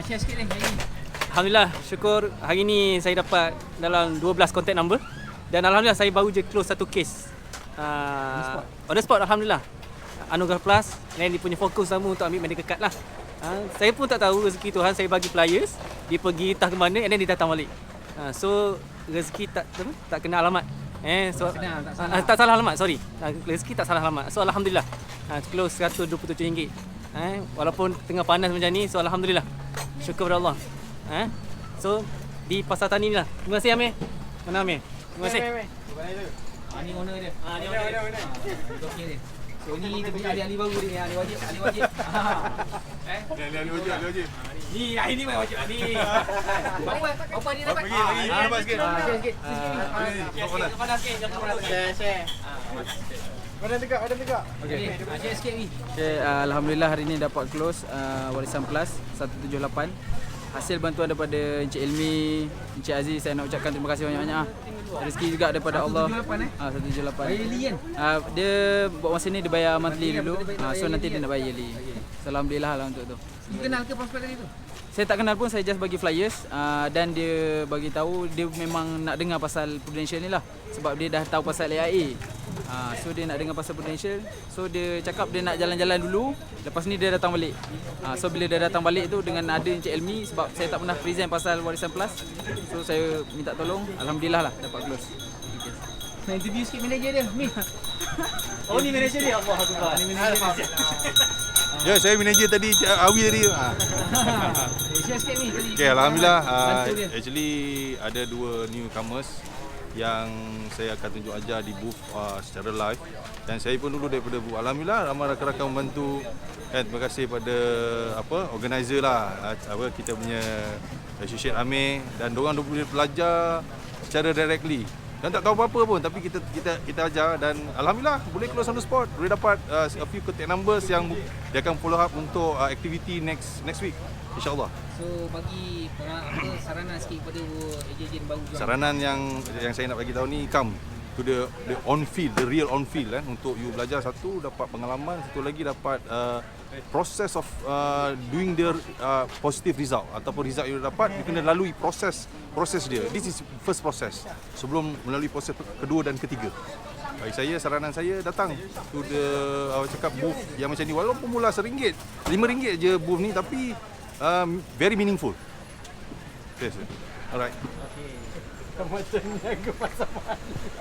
Share sikit ni hari ni. Alhamdulillah, syukur hari ni saya dapat dalam 12 contact number dan alhamdulillah saya baru je close satu case. On the spot alhamdulillah. Anugerah Plus dan dia punya fokus sama untuk ambil medical card lah. Saya pun tak tahu rezeki Tuhan, saya bagi flyers, dia pergi entah ke mana and then dia datang balik. So rezeki tak kena alamat. Tak salah alamat, sorry. Rezeki tak salah alamat. So alhamdulillah. Close RM127. Walaupun tengah panas macam ni, so alhamdulillah. Syukur kepada Allah. So di Pasar Tani ni lah. Terima kasih Amir. Mana Amir? Terima kasih. Ni owner dia. Ni owner dia. Okey dia. So ni dia punya ahli baru dia, ahli wajib. Ahli wajib. Ni ini mai wajib ni. Apa dia dapat? Bagi dapat sikit. Sikit. Panas sikit, jangan panas. Share. Badan tegak. Okey. Share sikit ni. Okay, alhamdulillah hari ni dapat close Warisan Plus 178. Hasil bantuan daripada Encik Ilmi, Encik Aziz, saya nak ucapkan terima kasih banyak-banyak. Rezeki juga daripada Allah. 178. Bayar yearly kan? Dia buat masa ni dia bayar monthly dulu. So nanti dia nak bayar yearly. So, alhamdulillah lah untuk tu. You kenal ke prospek tadi tu? Saya tak kenal pun, saya just bagi flyers dan dia bagi tahu dia memang nak dengar pasal Prudential ni lah sebab dia dah tahu pasal AIA. So dia nak dengar pasal Prudential. So dia cakap dia nak jalan-jalan dulu, lepas ni dia datang balik. So bila dia datang balik tu dengan ada Encik Elmi, sebab saya tak pernah present pasal Warisan Plus, so saya minta tolong, alhamdulillah lah dapat close. Nak interview sikit manager dia. Ni. Oh ni manager dia. Allah Akbar. Ni manager dia. Ya, saya manager tadi, Awi tadi. Share sikit ni tadi. Okay, alhamdulillah. Bantu dia. Actually ada 2 newcomers yang saya akan tunjuk ajar di booth secara live, dan saya pun dulu daripada booth. Alhamdulillah ramai rakan-rakan membantu, dan terima kasih pada organizer lah, kita punya Associate Amir, dan diorang boleh belajar secara directly dan tak tahu apa-apa pun, tapi kita ajar, dan alhamdulillah boleh close on the spot, boleh dapat a few contact numbers yang dia akan follow up untuk activity next week insyaallah. So bagi saranan sikit kepada ejen baru jual. Saranan yang saya nak bagi tahu ni, come to the on field, the real on field untuk you belajar. Satu, dapat pengalaman, satu lagi dapat process of doing the positive result, ataupun result you dapat, you kena lalui proses dia. This is first process sebelum melalui proses kedua dan ketiga. Bagi saya, saranan saya, datang to the cakap booth yang macam ni, walaupun mula RM1, RM5 je booth ni, tapi very meaningful. Yes. Alright. Kamu tanya ke pasal mana?